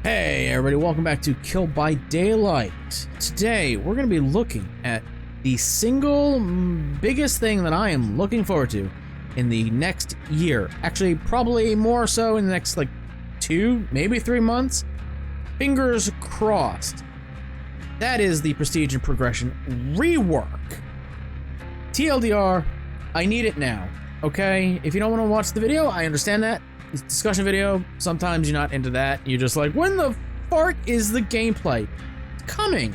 Hey everybody, welcome back to Kill by Daylight. Today we're going to be looking at the single biggest thing that I am looking forward to in the next year. Actually, probably more so in the next like 2, maybe 3 months. Fingers crossed. That is the Prestige and Progression Rework. TLDR, I need it now, okay? If you don't want to watch the video, I understand that. It's a discussion video. Sometimes you're not into that. You're just like, when the fart is the gameplay? It's coming.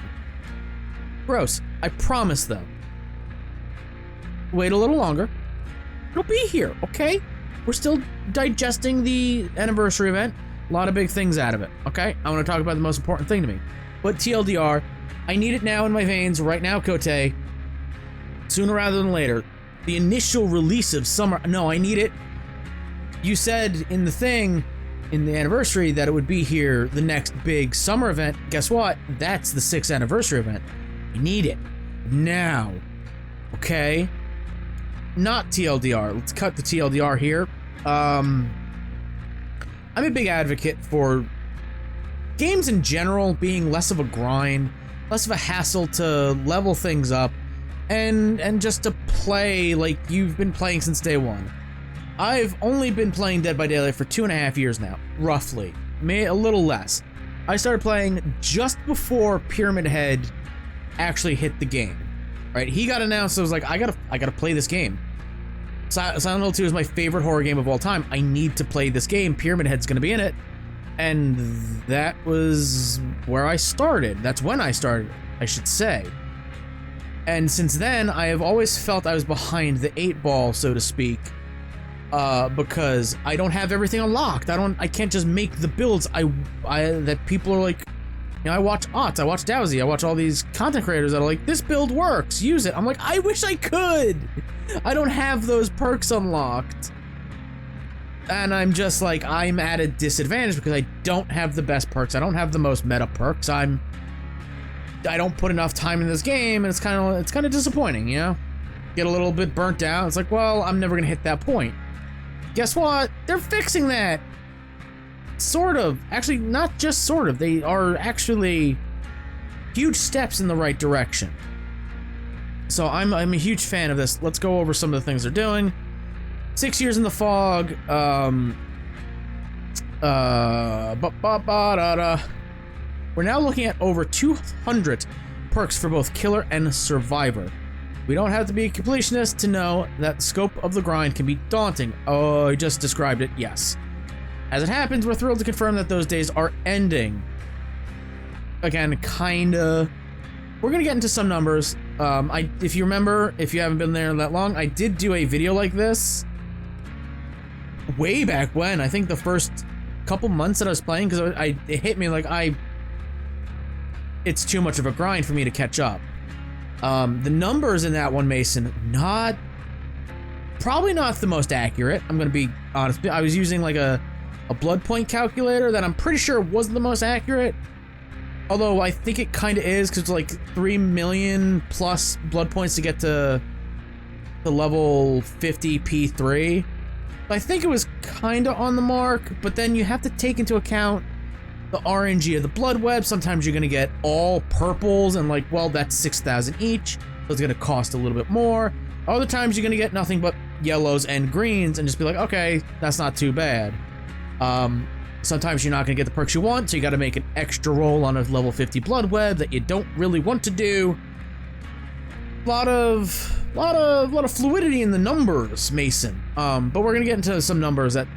Gross. I promise, though. Wait a little longer. It'll be here, okay? We're still digesting the anniversary event. A lot of big things out of it, okay? I want to talk about the most important thing to me. But TLDR, I need it now in my veins right now, Kote. Sooner rather than later. The initial release of summer. No, I need it. You said in the thing, in the anniversary, that it would be here the next big summer event. Guess what? That's the 6th anniversary event. I need it. Now. Okay? Not TLDR. Let's cut the TLDR here. I'm a big advocate for games in general being less of a grind, less of a hassle to level things up, and just to play like you've been playing since day one. I've only been playing Dead by Daylight for 2.5 years now, roughly. Maybe a little less. I started playing just before Pyramid Head actually hit the game. Right? He got announced, so I was like, I gotta play this game. Silent Hill 2 is my favorite horror game of all time. I need to play this game. Pyramid Head's gonna be in it. And that was where I started. That's when I started, I should say. And since then, I have always felt I was behind the 8 ball, so to speak. Because I don't have everything unlocked. I can't just make the builds that people are like, you know, I watch Otz, I watch Dowsy, I watch all these content creators that are like, this build works, use it. I'm like, I wish I could. I don't have those perks unlocked. And I'm just like, I'm at a disadvantage because I don't have the best perks. I don't have the most meta perks. I don't put enough time in this game, and it's kind of disappointing, you know? Get a little bit burnt out. It's like, well, I'm never gonna hit that point. Guess what? They're fixing that. Sort of. Actually, not just sort of. They are actually huge steps in the right direction. So I'm a huge fan of this. Let's go over some of the things they're doing. 6 Years in the Fog. We're now looking at over 200 perks for both Killer and Survivor. We don't have to be a completionist to know that the scope of the grind can be daunting. Oh, I just described it, yes. As it happens, we're thrilled to confirm that those days are ending. Again, kinda. We're gonna get into some numbers. If you remember, if you haven't been there that long, I did do a video like this way back when. I think the first couple months that I was playing, because it hit me like it's too much of a grind for me to catch up. The numbers in that one, Mason, probably not the most accurate. I'm gonna be honest. I was using like a blood point calculator that I'm pretty sure wasn't the most accurate. Although I think it kind of is, because it's like 3 million plus blood points to get to the level 50 P3. I think it was kind of on the mark, but then you have to take into account the RNG of the blood web. Sometimes you're gonna get all purples and like, well, that's 6,000 each, so it's gonna cost a little bit more. Other times you're gonna get nothing but yellows and greens and just be like, okay, that's not too bad. Sometimes you're not gonna get the perks you want, so you gotta make an extra roll on a level 50 blood web that you don't really want to do. A lot of fluidity in the numbers, Mason. But we're gonna get into some numbers that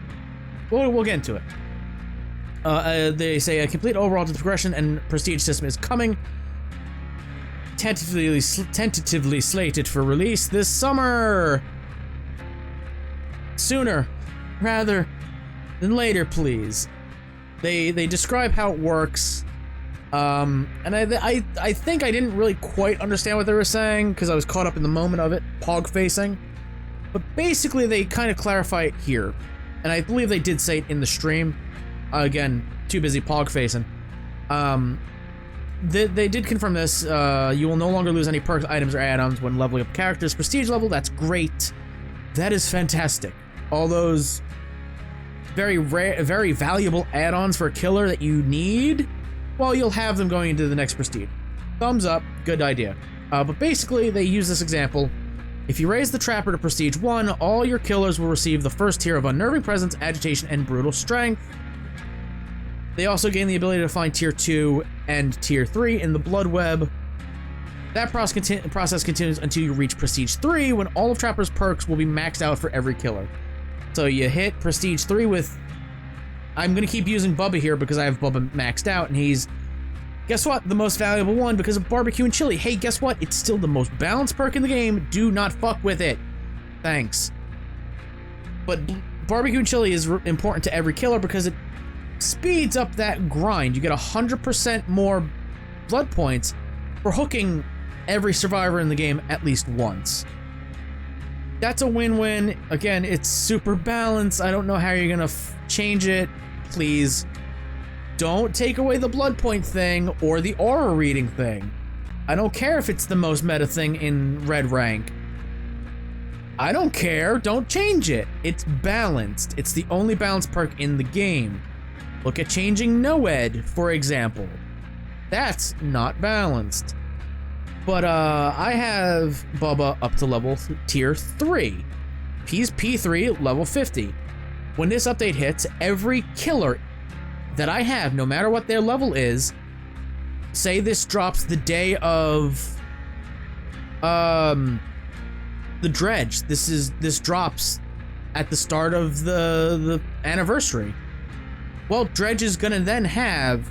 we'll get into it. They say a complete overhaul to the progression and prestige system is coming. Tentatively slated for release this summer. Sooner rather than later, please. They describe how it works. And I think I didn't really quite understand what they were saying because I was caught up in the moment of it, pog facing. But basically they kind of clarify it here. And I believe they did say it in the stream. Again, too busy pog facing. They did confirm this. You will no longer lose any perks, items, or add-ons when leveling up characters. Prestige level, that's great. That is fantastic. All those very rare, very valuable add-ons for a killer that you need, well, you'll have them going into the next prestige. Thumbs up, good idea. But basically, they use this example. If you raise the Trapper to Prestige 1, all your killers will receive the first tier of Unnerving Presence, Agitation, and Brutal Strength. They also gain the ability to find Tier 2 and Tier 3 in the Blood Web. That process continues until you reach Prestige 3, when all of Trapper's perks will be maxed out for every killer. So you hit Prestige 3 with... I'm going to keep using Bubba here because I have Bubba maxed out, and he's... Guess what? The most valuable one because of barbecue and chili. Hey, guess what? It's still the most balanced perk in the game. Do not fuck with it. Thanks. But barbecue and chili is important to every killer because it speeds up that grind. You get 100% more blood points for hooking every survivor in the game at least once. That's a win-win. Again, it's super balanced. I don't know how you're gonna change it. Please. Don't take away the blood point thing or the aura reading thing. I don't care if it's the most meta thing in red rank. I don't care. Don't change it. It's balanced. It's the only balanced perk in the game. Look at changing Noed, for example. That's not balanced. But I have Bubba up to level tier 3. He's P3 level 50. When this update hits, every killer that I have, no matter what their level is, say this drops the day of the Dredge. This drops at the start of the anniversary. Well, Dredge is gonna then have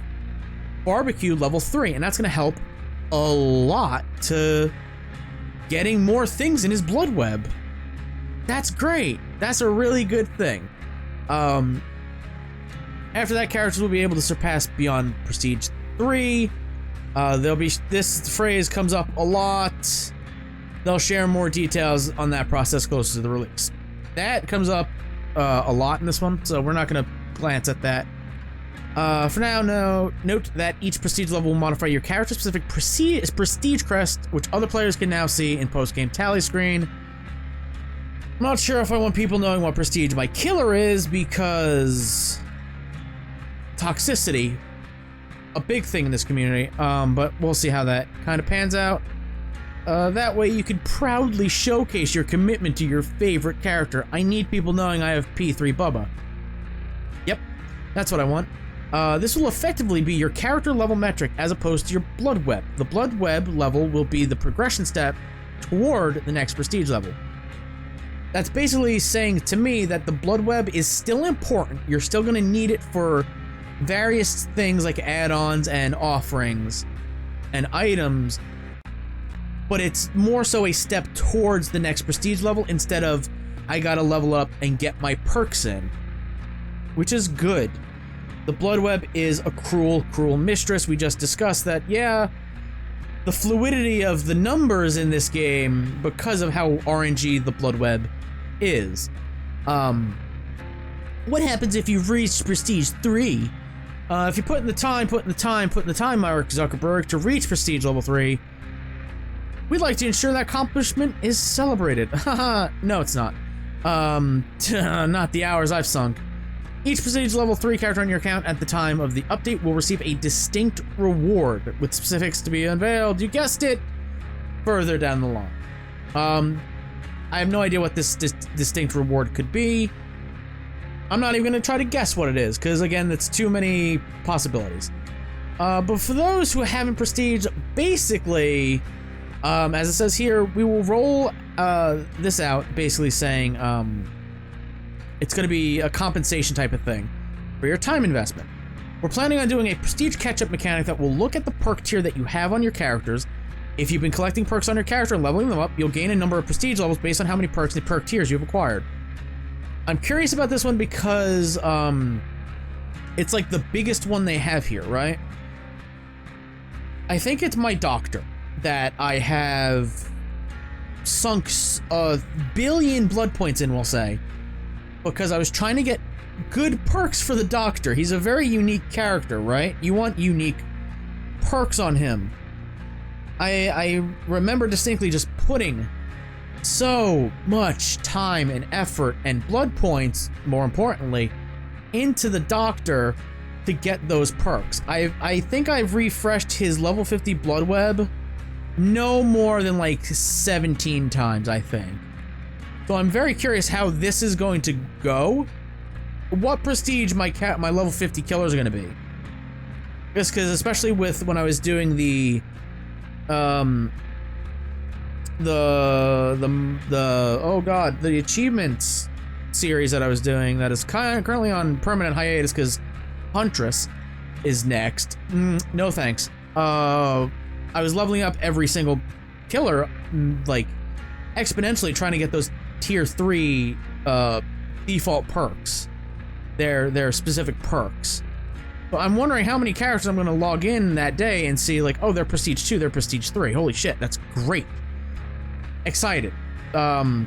barbecue level 3, and that's gonna help a lot to getting more things in his blood web. That's great. That's a really good thing. After that, characters will be able to surpass beyond Prestige 3. This phrase comes up a lot. They'll share more details on that process closer to the release. That comes up a lot in this one, so we're not going to glance at that. For now, note that each prestige level will modify your character-specific prestige crest, which other players can now see in post-game tally screen. I'm not sure if I want people knowing what prestige my killer is because... toxicity, a big thing in this community, but we'll see how that kind of pans out. That way you can proudly showcase your commitment to your favorite character. I need people knowing I have P3 Bubba. Yep, that's what I want. This will effectively be your character level metric as opposed to your blood web. The blood web level will be the progression step toward the next prestige level. That's basically saying to me that the blood web is still important. You're still going to need it for various things like add-ons and offerings and items, but it's more so a step towards the next prestige level instead of I gotta level up and get my perks in, which is good. The blood web is a cruel mistress. We just discussed that. Yeah, the fluidity of the numbers in this game because of how RNG the blood web is. What happens if you've reached prestige 3? If you put in the time, Mark Zuckerberg, to reach prestige level 3, we'd like to ensure that accomplishment is celebrated. Haha, no it's not. Not the hours I've sunk. Each prestige level 3 character on your account at the time of the update will receive a distinct reward, with specifics to be unveiled, you guessed it, further down the line. I have no idea what this distinct reward could be. I'm not even going to try to guess what it is, because again, it's too many possibilities. But for those who haven't prestige, basically, as it says here, we will roll this out, basically saying it's going to be a compensation type of thing for your time investment. We're planning on doing a prestige catch-up mechanic that will look at the perk tier that you have on your characters. If you've been collecting perks on your character and leveling them up, you'll gain a number of prestige levels based on how many perks and perk tiers you've acquired. I'm curious about this one because it's like the biggest one they have here, right? I think it's my doctor that I have sunk a billion blood points in, we'll say, because I was trying to get good perks for the doctor. He's a very unique character, right? You want unique perks on him. I remember distinctly just putting so much time and effort and blood points, more importantly, into the doctor to get those perks. I think I've refreshed his level 50 blood web no more than like 17 times, I think. So I'm very curious how this is going to go. What prestige my level 50 killers are going to be. Just because, especially with when I was doing the achievements series that I was doing that is currently on permanent hiatus because Huntress is next. No thanks. I was leveling up every single killer, like, exponentially trying to get those tier 3 default perks. Their specific perks. But I'm wondering how many characters I'm going to log in that day and see, like, oh, they're Prestige 2, they're Prestige 3. Holy shit, that's great. Excited. Shrine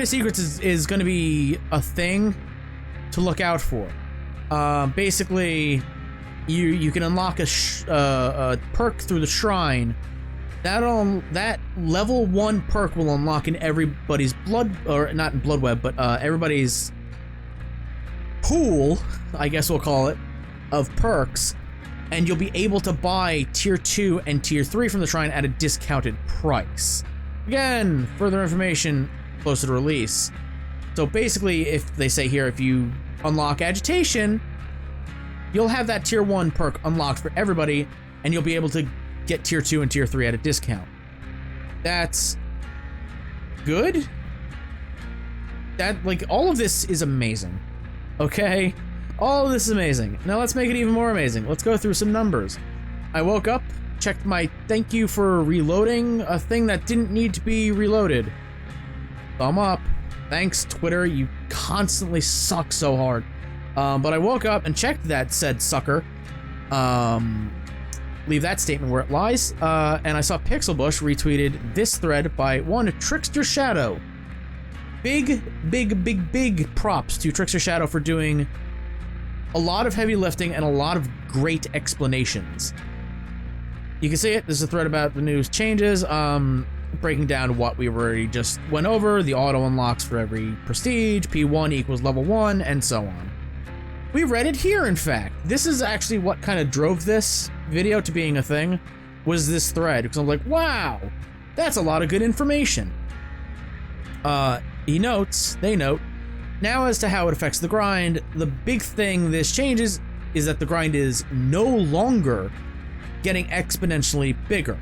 of Secrets is going to be a thing to look out for. Basically, you can unlock a perk through the shrine. That level 1 perk will unlock in everybody's blood, or not in blood web, but everybody's pool, I guess we'll call it, of perks, and you'll be able to buy tier 2 and tier 3 from the shrine at a discounted price. Again, further information closer to release. So basically, if they say here, if you unlock Agitation, you'll have that tier 1 perk unlocked for everybody, and you'll be able to get tier 2 and tier 3 at a discount. That's good. That, like, all of this is amazing. Okay? All of this is amazing. Now let's make it even more amazing. Let's go through some numbers. I woke up, checked my thank you for reloading a thing that didn't need to be reloaded. Thumb up. Thanks, Twitter. You constantly suck so hard. But I woke up and checked that said sucker. Leave that statement where it lies. And I saw Pixelbush retweeted this thread by one Trickster Shadow. Big props to Trickster Shadow for doing a lot of heavy lifting and a lot of great explanations. You can see it. This is a thread about the news changes, breaking down what we already just went over, the auto unlocks for every prestige, P1 equals level 1, and so on. We read it here, in fact. This is actually what kind of drove this video to being a thing, was this thread, because I'm like, wow, that's a lot of good information. They note, now as to how it affects the grind, the big thing this changes is that the grind is no longer getting exponentially bigger.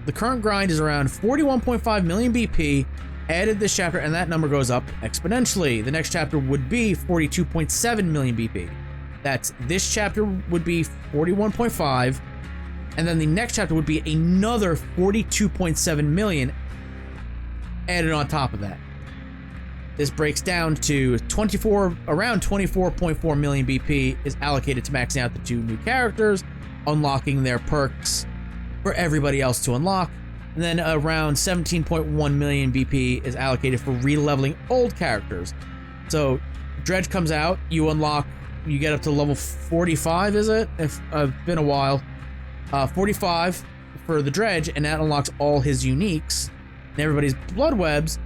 The current grind is around 41.5 million BP, added this chapter, and that number goes up exponentially. The next chapter would be 42.7 million BP. That's this chapter would be 41.5, and then the next chapter would be another 42.7 million added on top of that. This breaks down to around 24.4 million BP is allocated to maxing out the 2 new characters, unlocking their perks for everybody else to unlock, and then around 17.1 million BP is allocated for re-leveling old characters. So Dredge comes out, you get up to level 45, is it? It's been a while. 45 for the Dredge, and that unlocks all his uniques and everybody's blood webs.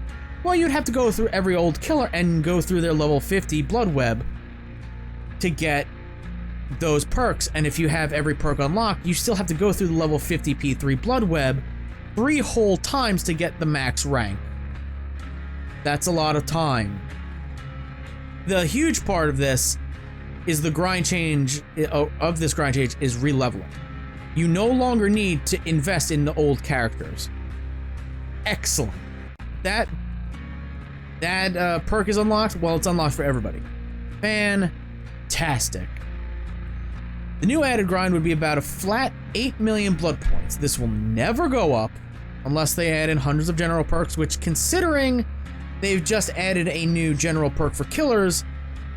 Well, you'd have to go through every old killer and go through their level 50 blood web to get those perks, and if you have every perk unlocked, you still have to go through the level 50 P3 blood web 3 whole times to get the max rank. That's a lot of time. The huge part of this is the grind change of this grind change is re-leveling. You no longer need to invest in the old characters. Excellent. That perk is unlocked. Well, it's unlocked for everybody. Fantastic. The new added grind would be about a flat 8 million blood points. This will never go up unless they add in hundreds of general perks, which, considering they've just added a new general perk for killers,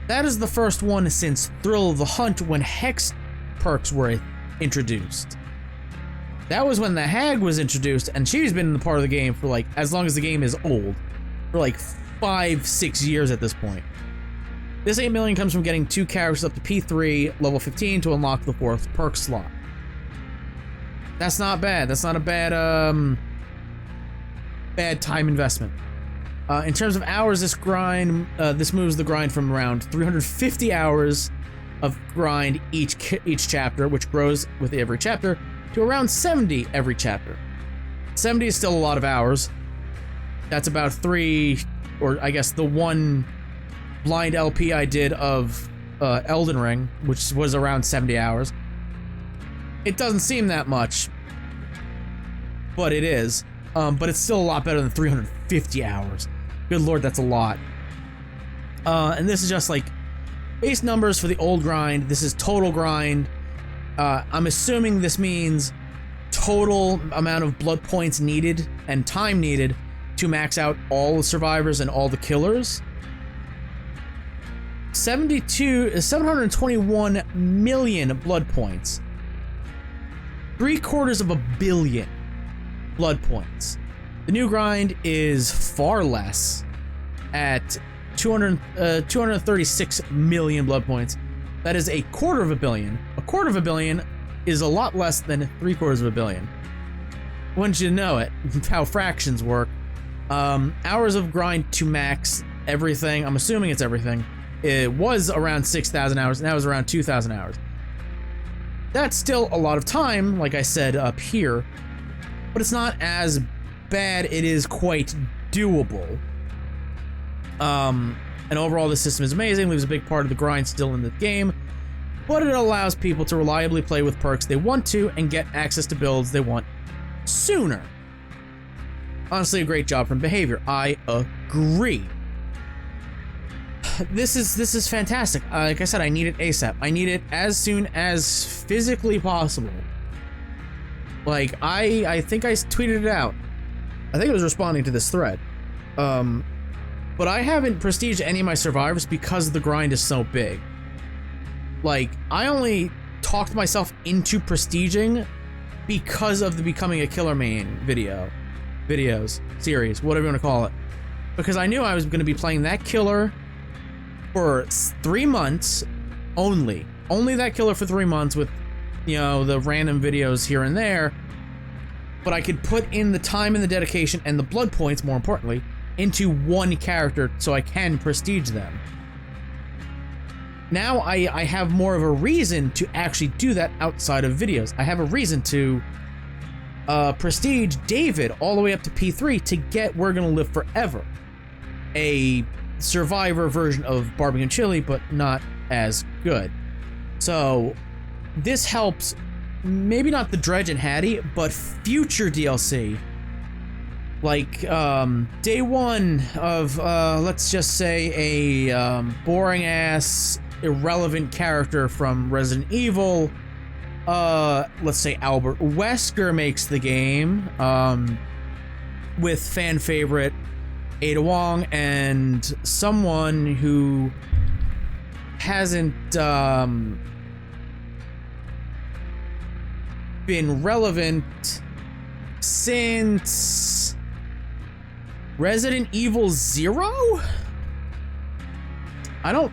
that is the first one since Thrill of the Hunt when Hex perks were introduced. That was when the Hag was introduced, and she's been in the part of the game for like as long as the game is old, for like 5-6 years at this point. This 8 million comes from getting 2 characters up to P3 level 15 to unlock the 4th perk slot. That's not bad. That's not a bad bad time investment. In terms of hours, this moves the grind from around 350 hours of grind each chapter, which grows with every chapter, to around 70 every chapter. 70 is still a lot of hours. That's about 3, or I guess the one blind LP I did of Elden Ring, which was around 70 hours. It doesn't seem that much, but it is. But it's still a lot better than 350 hours. Good lord, that's a lot. And this is just like base numbers for the old grind. This is total grind. I'm assuming this means total amount of blood points needed and time needed to max out all the survivors and all the killers. 721 million blood points. 750 million blood points. The new grind is far less at 236 million blood points. That is 250 million. 250 million is a lot less than 750 million. Wouldn't you know it? How fractions work. Hours of grind to max everything. I'm assuming it's everything. It was around 6,000 hours. Now it's around 2,000 hours. That's still a lot of time, like I said up here, but it's not as bad. It is quite doable. And overall, the system is amazing. Leaves a big part of the grind still in the game, but it allows people to reliably play with perks they want to and get access to builds they want sooner. Honestly, a great job from Behavior. I agree. This is fantastic. Like I said, I need it ASAP. I need it as soon as physically possible. Like, I think I tweeted it out. I think it was responding to this thread. But I haven't prestiged any of my survivors because the grind is so big. Like, I only talked myself into prestiging because of the Becoming a Killer Main series, whatever you want to call it. Because I knew I was going to be playing that killer for 3 months only. Only that killer for 3 months with, you know, the random videos here and there. But I could put in the time and the dedication and the blood points, more importantly, into one character so I can prestige them. Now I have more of a reason to actually do that outside of videos. I have a reason to prestige David all the way up to P3 to get We're Gonna Live Forever. A survivor version of Barbecue and Chili, but not as good. So this helps, maybe not the Dredge and Hattie, but future DLC. Like day one of let's just say a boring ass irrelevant character from Resident Evil. Let's say Albert Wesker makes the game with fan favorite Ada Wong and someone who hasn't been relevant since Resident Evil 0?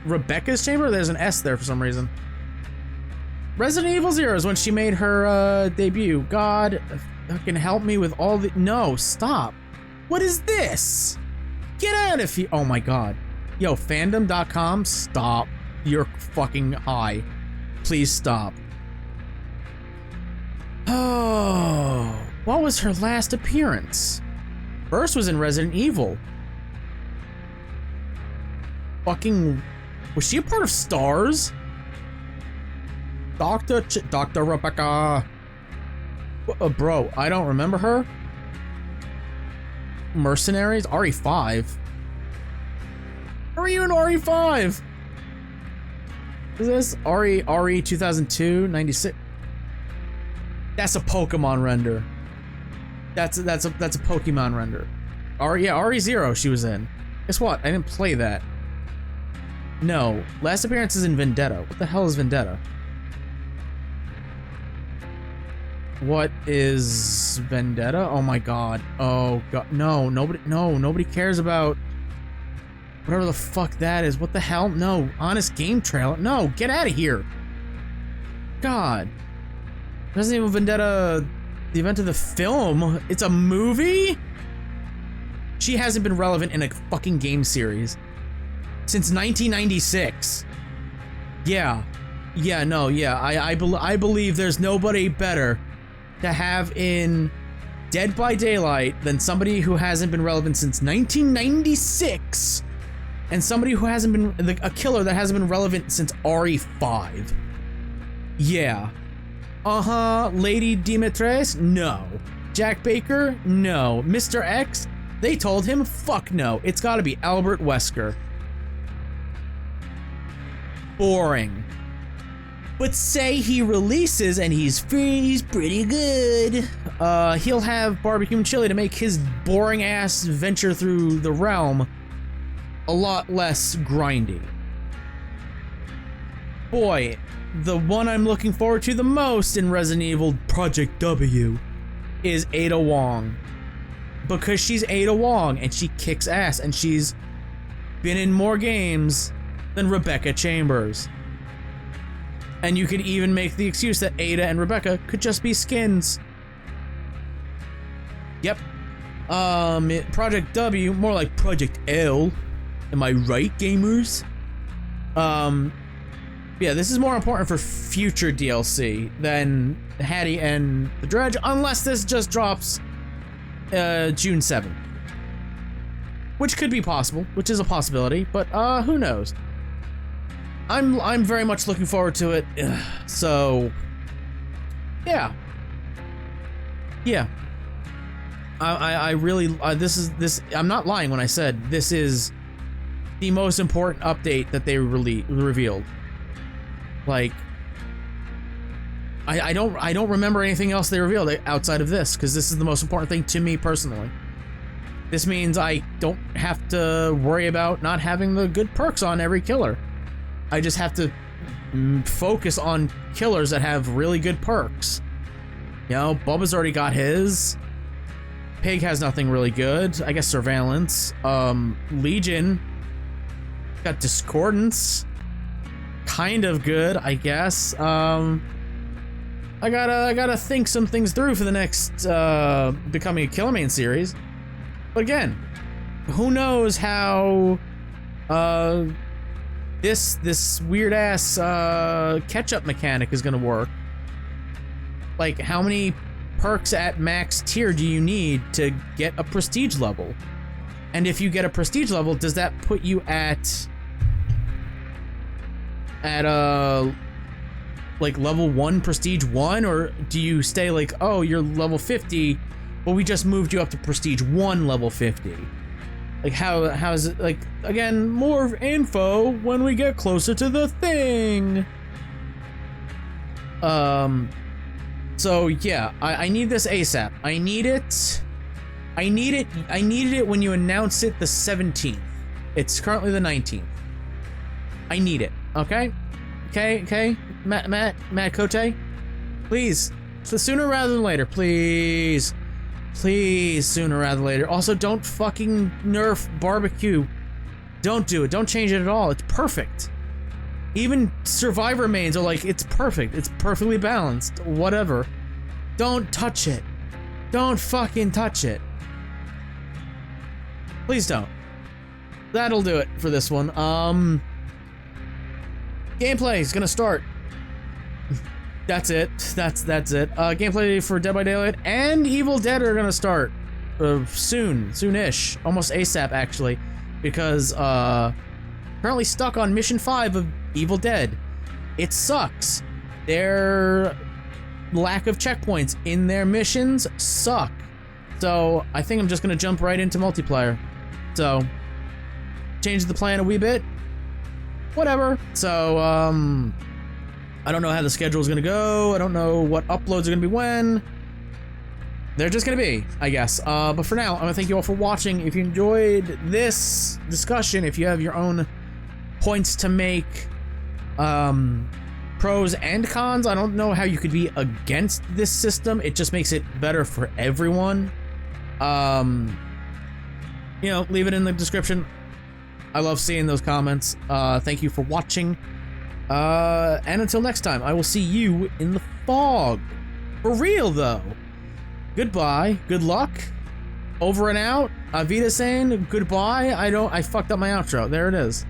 Rebecca's Chamber? There's an S there for some reason. Resident Evil 0 is when she made her debut. God, fucking help me with all the... No, stop. What is this? Get out of here. Oh my god. Yo, fandom.com, stop. You're fucking high. Please stop. Oh, what was her last appearance? First was in Resident Evil. Fucking... Was she a part of Stars? Dr. Rebecca. Bro, I don't remember her. Mercenaries? RE5? Are you in RE5? Is this RE 2002 96? That's a Pokemon render. That's a Pokemon render. RE0 she was in. Guess what? I didn't play that. No. Last appearance is in Vendetta. What the hell is Vendetta? What is Vendetta? Oh my god. Oh god. No, nobody cares about whatever the fuck that is. What the hell? No. Honest Game Trailer. No, get out of here. God. Resident Evil Vendetta, the event of the film. It's a movie? She hasn't been relevant in a fucking game series since 1996. Yeah. Yeah, no, yeah. I believe there's nobody better to have in Dead by Daylight than somebody who hasn't been relevant since 1996 and somebody who hasn't been a killer that hasn't been relevant since RE5. Yeah. Lady Dimitrescu? No. Jack Baker? No. Mr. X? They told him, fuck no. It's gotta be Albert Wesker. Boring. But say he releases and he's free, he's pretty good. He'll have barbecue and chili to make his boring ass venture through the realm a lot less grindy. Boy, the one I'm looking forward to the most in Resident Evil Project W is Ada Wong. Because she's Ada Wong and she kicks ass and she's been in more games than Rebecca Chambers. And you could even make the excuse that Ada and Rebecca could just be skins. Yep. Project W, more like Project L. Am I right, gamers? Yeah, this is more important for future DLC than Hattie and the Dredge, unless this just drops June 7th. Which could be possible, which is a possibility, but who knows? I'm very much looking forward to it. So yeah. Yeah. I really this I'm not lying when I said this is the most important update that they revealed. Like I don't remember anything else they revealed outside of this, because this is the most important thing to me personally. This means I don't have to worry about not having the good perks on every killer. I just have to focus on killers that have really good perks. You know, Bubba's already got his. Pig has nothing really good. I guess Surveillance. Legion got Discordance. Kind of good, I guess. I gotta think some things through for the next Becoming a Killer Main series. But again, who knows how this weird ass catch-up mechanic is gonna work. Like, how many perks at max tier do you need to get a prestige level? And if you get a prestige level, does that put you at like level 1 prestige 1, or do you stay like, oh, you're level 50, but we just moved you up to prestige 1 level 50? Like, how is it, like, again, more info when we get closer to the thing. So yeah, I need this ASAP. I needed it when you announced it the 17th. It's currently the 19th. I need it, okay? Okay? Matt Cote? Please, so sooner rather than later, please. Please, sooner rather than later. Also, don't fucking nerf barbecue. Don't do it. Don't change it at all. It's perfect. Even Survivor mains are like, it's perfect. It's perfectly balanced. Whatever. Don't touch it. Don't fucking touch it. Please don't. That'll do it for this one. Gameplay is gonna start. That's it. That's it. Gameplay for Dead by Daylight and Evil Dead are gonna start soonish, almost ASAP actually, because currently stuck on mission 5 of Evil Dead. It sucks. Their lack of checkpoints in their missions suck. So I think I'm just gonna jump right into multiplayer. So change the plan a wee bit. Whatever. So I don't know how the schedule is gonna go. I don't know what uploads are gonna be when. They're just gonna be, I guess. But for now, I wanna thank you all for watching. If you enjoyed this discussion, if you have your own points to make, pros and cons, I don't know how you could be against this system. It just makes it better for everyone. You know, leave it in the description. I love seeing those comments. Thank you for watching. And until next time, I will see you in the fog. For real, though. Goodbye, good luck, Over and out. Avita saying goodbye. I fucked up my outro. There it is.